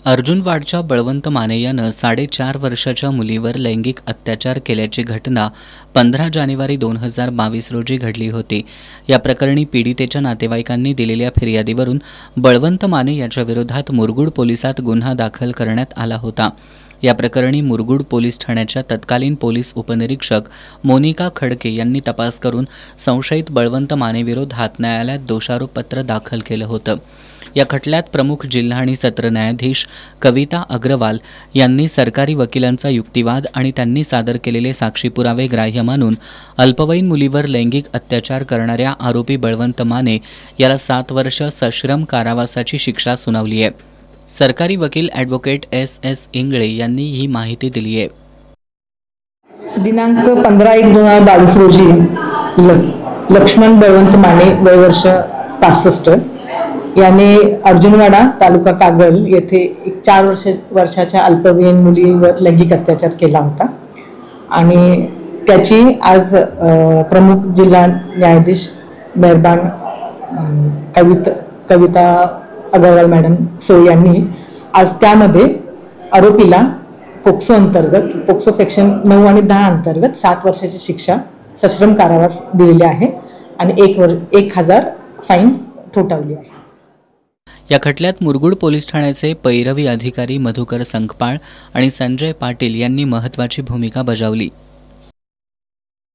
अर्जुनवाडच्या बळवंत माने यानं 4.5 वर्षाच्या मुलीवर लैंगिक अत्याचार केल्याची घटना 15 जानेवारी 2022 रोजी घडली होती। या प्रकरणी पीडितेच्या नातेवाईकांनी दिलेल्या फिर्यादीवरून बळवंत माने याच्या विरोधात मुरगुड पोलिसात गुन्हा दाखल करण्यात आला होता। या प्रकरणी मुरगुड पोलीस ठाण्याच्या तत्कालीन पोलीस उपनिरीक्षक मोनिका खडके यांनी तपास करून संशयित बळवंत मानेविरोधात न्यायालयात दोषारोपपत्र दाखल केलं होतं। या खटल्यात प्रमुख जिल्हा आणि सत्र न्यायाधीश कविता अग्रवाल यांनी सरकारी वकिलांचा युक्तिवाद आणि त्यांनी सादर केलेले साक्षी पुरावे ग्राह्य मानून अल्पवयीन मुलीवर लैंगिक अत्याचार करणाऱ्या आरोपी बळवंत माने याला 7 वर्ष सश्रम कारावासाची शिक्षा सुनावली आहे। सरकारी वकील ॲडव्होकेट S.S. इंगळे यांनी ही माहिती दिली आहे। दिनांक 15/1/2022 रोजी लक्ष्मण बळवंत माने वय वर्ष 65 याने अर्जुनवाडा तालुका कागल येथे एक 4 वर्षाच्या अल्पवयीन मुलीवर लैंगिक अत्याचार केला होता आणि त्याची आज प्रमुख जिल्हा न्यायाधीश मेहरबान कविता अग्रवाल मॅडम सो यांनी आज त्यामध्ये आरोपीला पोक्सो सेक्शन 9 आणि 10 अंतर्गत 7 वर्षाची शिक्षा सश्रम कारावास दिलेली आहे आणि 1,000 फाईन ठोठावली आहे। या खटल्यात मुरगुड पोलीस ठाण्याचे पैरवी अधिकारी मधुकर संकपाळ आणि संजय पाटील यांनी महत्त्वाची भूमिका बजावली।